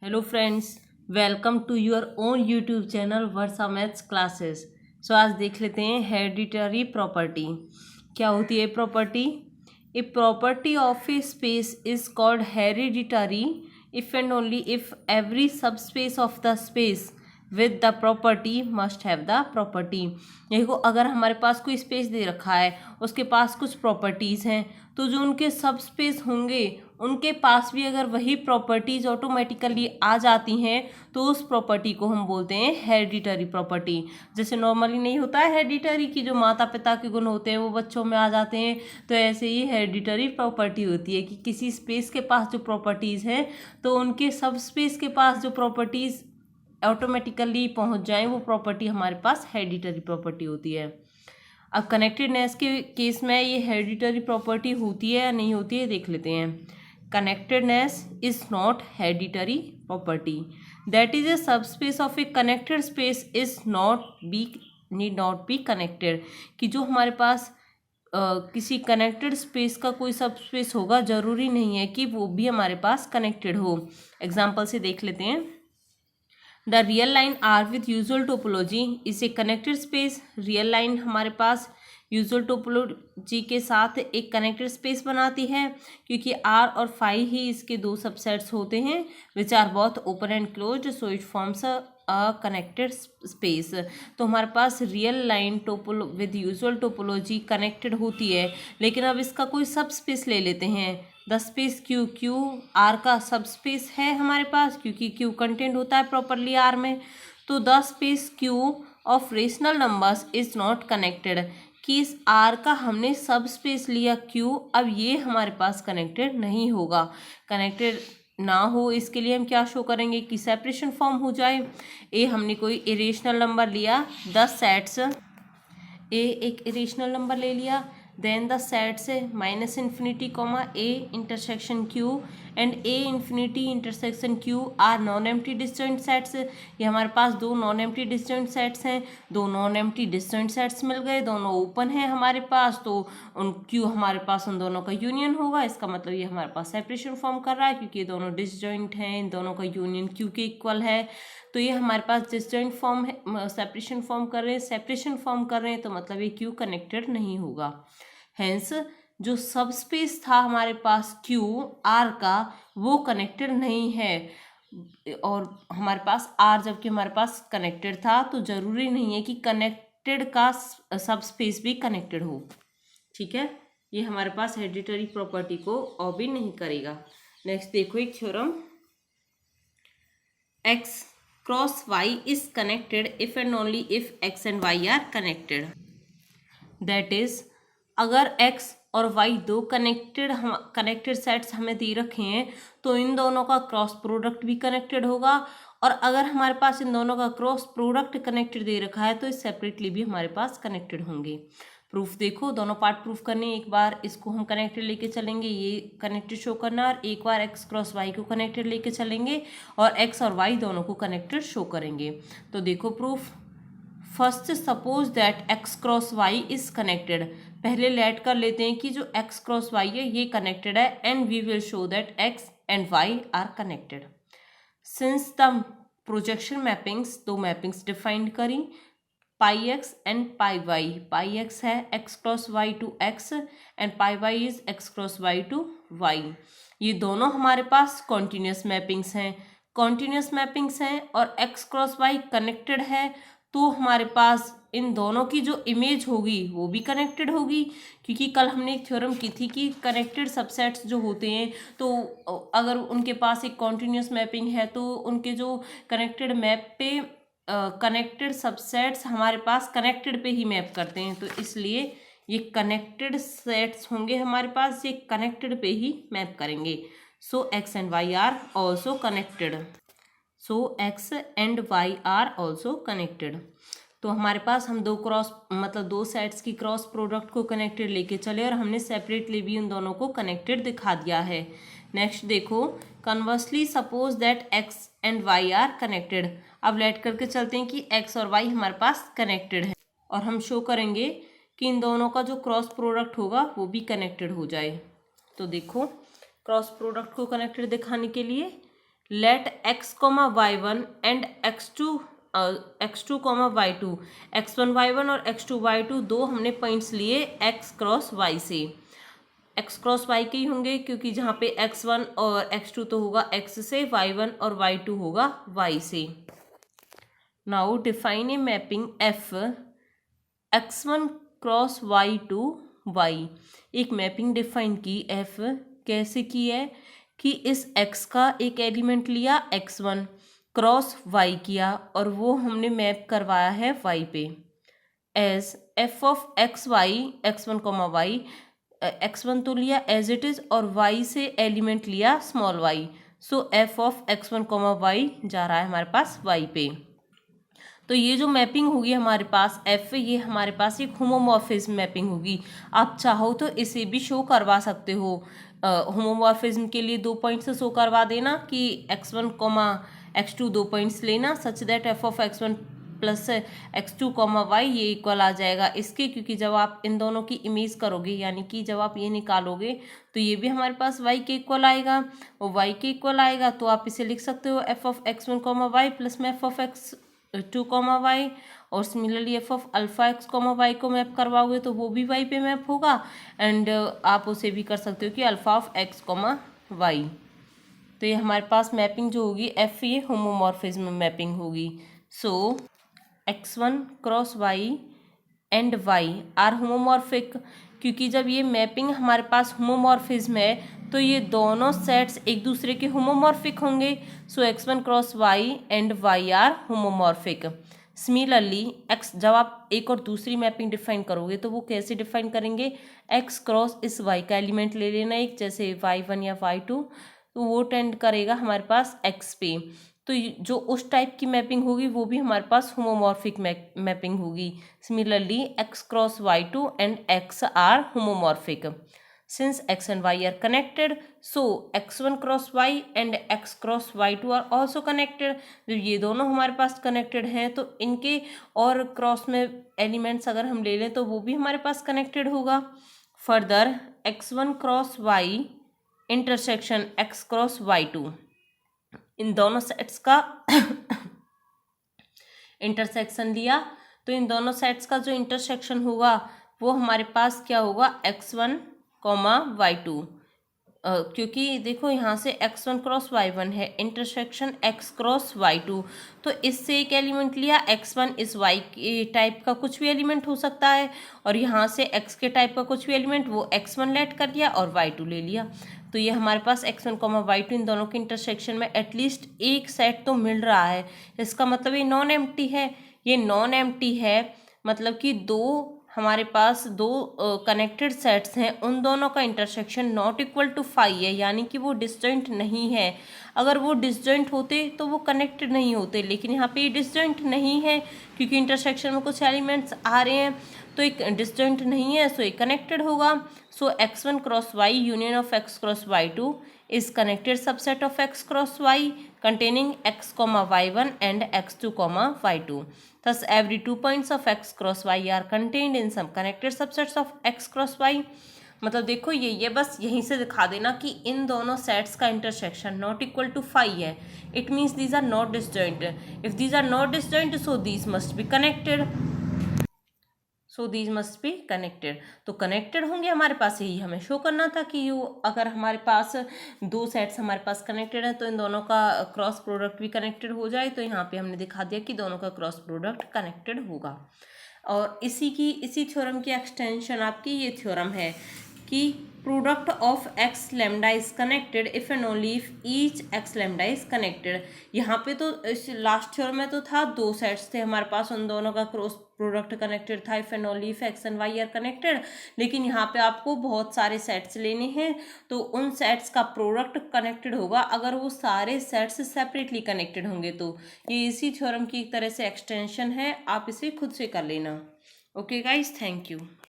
Hello friends, welcome to your own YouTube channel Varsha maths classes. So आज देख लेते हैं हेरिडिटरी प्रॉपर्टी। क्या होती है property? A property of a space is called hereditary if and only if every subspace of the space with the property must have the property. देखो, अगर हमारे पास कोई स्पेस दे रखा है, उसके पास कुछ प्रॉपर्टीज़ हैं, तो जो उनके सब स्पेस होंगे उनके पास भी अगर वही प्रॉपर्टीज़ ऑटोमेटिकली आ जाती हैं तो उस प्रॉपर्टी को हम बोलते हैं हेरिडिटरी प्रॉपर्टी। जैसे नॉर्मली नहीं होता है हेरिडिटरी की जो माता पिता के गुण होते हैं वो बच्चों में आ जाते हैं, तो ऐसे ही हेरिडिटरी प्रॉपर्टी होती है कि किसी स्पेस के पास जो प्रॉपर्टीज़ हैं तो उनके सब स्पेस के पास जो प्रॉपर्टीज़ ऑटोमेटिकली पहुंच जाएं वो प्रॉपर्टी हमारे पास हेरिडिटरी प्रॉपर्टी होती है। अब कनेक्टेडनेस के केस में ये हेरिडिटरी प्रॉपर्टी होती है या नहीं होती है देख लेते हैं। Connectedness is not hereditary property. That is, a subspace of a connected space is need not be connected. कि जो हमारे पास किसी कनेक्टेड स्पेस का कोई सब स्पेस होगा, जरूरी नहीं है कि वो भी हमारे पास कनेक्टेड हो। एग्जाम्पल से देख लेते हैं। The real line R with usual topology is a connected space. Real line हमारे पास यूजुअल टोपोलॉजी के साथ एक कनेक्टेड स्पेस बनाती है क्योंकि आर और फाई ही इसके दो सबसेट्स होते हैं which are both open and closed, so it forms a connected space. तो हमारे पास real line with usual topology connected होती है, लेकिन अब इसका कोई सब स्पेस ले लेते हैं। द स्पेस क्यू आर का सब स्पेस है हमारे पास क्योंकि क्यू कंटेंट होता है प्रॉपरली आर में। तो the space Q of rational numbers is not connected, कि इस आर का हमने सब स्पेस लिया क्यू, अब ये हमारे पास कनेक्टेड नहीं होगा। कनेक्टेड ना हो इसके लिए हम क्या शो करेंगे कि सेपरेशन फॉर्म हो जाए। ए हमने कोई इरेशनल नंबर लिया 10 सेट्स, ए एक इरेशनल नंबर ले लिया, then the sets minus infinity comma a intersection Q and a infinity intersection Q are non empty disjoint sets. ये हमारे पास दो नॉन एम्प्टी डिस्जॉइंट सेट्स हैं, दो नॉन एम्प्टी डिस्जॉइंट सेट्स मिल गए, दोनों ओपन हैं हमारे पास, तो उन क्यू हमारे पास उन दोनों का यूनियन होगा। इसका मतलब ये हमारे पास सेपरेशन फॉर्म कर रहा है क्योंकि ये दोनों डिस्जॉइंट हैं, इन दोनों का यूनियन क्यू के इक्वल है, तो ये हमारे पास डिस्जॉइंट फॉर्म है, सेपरेशन फॉर्म कर रहे हैं, सेपरेशन फॉर्म कर रहे हैं, तो मतलब ये क्यू कनेक्टेड नहीं होगा। हेंस जो सब स्पेस था हमारे पास क्यू आर का वो कनेक्टेड नहीं है, और हमारे पास आर जबकि हमारे पास कनेक्टेड था, तो जरूरी नहीं है कि कनेक्टेड का सब स्पेस भी कनेक्टेड हो। ठीक है, ये हमारे पास हेरिडिटरी प्रॉपर्टी को ऑबिट नहीं करेगा। नेक्स्ट देखो एक theorem, x cross y is connected if and only if x and y are connected. That is, अगर x और y दो कनेक्टेड सेट्स हमें दे रखे हैं तो इन दोनों का क्रॉस प्रोडक्ट भी कनेक्टेड होगा, और अगर हमारे पास इन दोनों का क्रॉस प्रोडक्ट कनेक्टेड दे रखा है तो इस सेपरेटली भी हमारे पास कनेक्टेड होंगे। प्रूफ देखो, दोनों पार्ट प्रूफ करने, एक बार इसको हम कनेक्टेड लेके चलेंगे, ये कनेक्टेड शो करना, और एक बार x क्रॉस y को कनेक्टेड लेके चलेंगे और x और y दोनों को कनेक्टेड शो करेंगे। तो देखो proof, first suppose that x cross y is connected. पहले लेट कर लेते हैं कि जो x क्रॉस y है ये कनेक्टेड है, and we will show that x and y are connected. Since the projection mappings, दो मैपिंग्स डिफाइंड करी, pi X and pi Y. Pi X है X cross Y to X and pi Y is X cross Y to Y. ये दोनों हमारे पास continuous mappings हैं, continuous mappings हैं और एक्स क्रॉस वाई कनेक्टेड है, तो हमारे पास इन दोनों की जो इमेज होगी वो भी कनेक्टेड होगी, क्योंकि कल हमने एक थ्योरम की थी कि कनेक्टेड सबसेट्स जो होते हैं तो अगर उनके पास एक कॉन्टिन्यूस मैपिंग है तो उनके जो कनेक्टेड मैप पे कनेक्टेड सबसेट्स हमारे पास कनेक्टेड पे ही मैप करते हैं, तो इसलिए ये कनेक्टेड सेट्स होंगे हमारे पास, ये कनेक्टेड पे ही मैप करेंगे। So X and Y are also connected, so X and Y are also connected. तो हमारे पास हम दो सेट्स की क्रॉस प्रोडक्ट को कनेक्टेड लेके चले और हमने सेपरेटली भी उन दोनों को कनेक्टेड दिखा दिया है। नेक्स्ट देखो, conversely suppose that x and y are connected. अब लेट करके चलते हैं कि x और y हमारे पास कनेक्टेड है, और हम शो करेंगे कि इन दोनों का जो क्रॉस प्रोडक्ट होगा वो भी कनेक्टेड हो जाए। तो देखो, क्रॉस प्रोडक्ट को कनेक्टेड दिखाने के लिए let x comma y1 and x2 comma y2, x1 y1 और x2 y2 दो हमने पॉइंट्स लिए x क्रॉस y से। x क्रॉस y के ही होंगे क्योंकि जहाँ पे x1 और x2 तो होगा x से, y1 और y2 होगा y से। Now define a mapping f x1 cross y to y। एक मैपिंग डिफाइन की f कैसे की है कि इस x का एक एलिमेंट लिया x1, क्रॉस y किया और वो हमने मैप करवाया है y पे। As f of x y x1 comma y, x1 तो लिया एज इट इज और y से एलिमेंट लिया small y, so f of x1 comma y जा रहा है हमारे पास y पे। तो ये जो मैपिंग होगी हमारे पास f, ये हमारे पास एक होमोमॉर्फिज्म मैपिंग होगी। आप चाहो तो इसे भी शो करवा सकते हो। होमोमॉर्फिज्म के लिए 2 पॉइंट्स से शो करवा देना कि x1 कॉमा x2 2 पॉइंट्स लेना such that f of x1 plus x2 comma y ये इक्वल आ जाएगा इसके, क्योंकि जब आप इन दोनों की इमेज करोगे यानी कि जब आप ये निकालोगे तो ये भी हमारे पास y के इक्वल आएगा और y के इक्वल आएगा, तो आप इसे लिख सकते हो f of x1 comma y plus में f of x2 comma Y, और similarly F of alpha X comma Y को मैप करवाओगे तो वो भी वाई पे मैप होगा। एंड आप उसे भी कर सकते हो कि alpha of x comma y. तो ये हमारे पास मैपिंग जो होगी एफ, ये होमोमॉर्फिज्म मैपिंग होगी। So x1 cross y and Y are homomorphic, क्योंकि जब ये मैपिंग हमारे पास होमोमॉर्फिज्म है तो ये दोनों सेट्स एक दूसरे के होमोमॉर्फिक होंगे। So x1 cross y and Y are homomorphic. Similarly x, जब आप एक और दूसरी मैपिंग डिफाइन करोगे तो वो कैसे डिफाइन करेंगे, x क्रॉस इस y का एलिमेंट ले लेना एक, जैसे y1 या y2, तो वो टेंड करेगा हमारे पास x पे। तो जो उस टाइप की मैपिंग होगी वो भी हमारे पास होमोमॉर्फिक मैपिंग होगी। Similarly x cross y2 and x are homomorphic. Since x and y are connected, so x1 cross y and x cross y2 are also connected। जब ये दोनों हमारे पास कनेक्टेड हैं तो इनके और क्रॉस में एलिमेंट्स अगर हम ले लें तो वो भी हमारे पास कनेक्टेड होगा। Further x1 cross y intersection x cross y2, इन दोनों सेट्स का इंटरसेक्शन लिया तो इन दोनों सेट्स का जो इंटरसेक्शन होगा वो हमारे पास क्या होगा, x1 कॉमा y2, क्योंकि देखो यहाँ से x1 क्रॉस y1 है, इंटरसेक्शन x क्रॉस y2, तो इससे एक एलिमेंट लिया x1 इस y के टाइप का कुछ भी एलिमेंट हो सकता है, और यहाँ से x के टाइप का कुछ भी एलिमेंट वो x1 लेट कर दिया और y2 ले लिया। तो ये हमारे पास x1 कॉमा y2 इन दोनों के इंटरसेक्शन में एटलीस्ट एक सेट तो मिल रहा है। इसका मतलब ये नॉन एम्प्टी है। ये नॉन एम्प्टी है मतलब कि दो हमारे पास दो कनेक्टेड सेट्स हैं, उन दोनों का intersection not equal to phi है, यानी कि वो डिस्जॉइंट नहीं है। अगर वो डिस्जॉइंट होते तो वो कनेक्टेड नहीं होते, लेकिन यहाँ पे ये डिस्जॉइंट नहीं है क्योंकि इंटरसेक्शन में कुछ एलिमेंट्स आ रहे हैं, तो एक डिस्जॉइंट नहीं है, सो एक कनेक्टेड होगा। सो x1 cross y union of x cross y2 is connected subset of x cross y containing x comma y1 and x2 comma y2. Thus, every 2 points of x cross y are contained in some connected subsets of x cross y. मतलब देखो ये बस यहीं से दिखा देना कि इन दोनों सेट्स का intersection not equal to phi है। It means these are not disjoint. If these are not disjoint so these must be connected. So these must be connected. तो कनेक्टेड होंगे हमारे पास, यही हमें शो करना था कि यो अगर हमारे पास दो सेट्स हमारे पास कनेक्टेड है तो इन दोनों का क्रॉस प्रोडक्ट भी कनेक्टेड हो जाए। तो यहाँ पे हमने दिखा दिया कि दोनों का क्रॉस प्रोडक्ट कनेक्टेड होगा। और इसी थ्योरम की एक्सटेंशन आपकी ये थ्योरम है कि product of x lambda is connected if and only if each x lambda is connected. यहाँ पे तो इस लास्ट थ्योरम में तो था दो सेट्स थे हमारे पास, उन दोनों का क्रॉस प्रोडक्ट कनेक्टेड था if and only if x and Y are connected. लेकिन यहाँ पे आपको बहुत सारे सेट्स लेने हैं तो उन सेट्स का प्रोडक्ट कनेक्टेड होगा अगर वो सारे सेट्स सेपरेटली कनेक्टेड होंगे। तो ये इसी थ्योरम की एक तरह से एक्सटेंशन है, आप इसे खुद से कर लेना। Okay guys, thank you.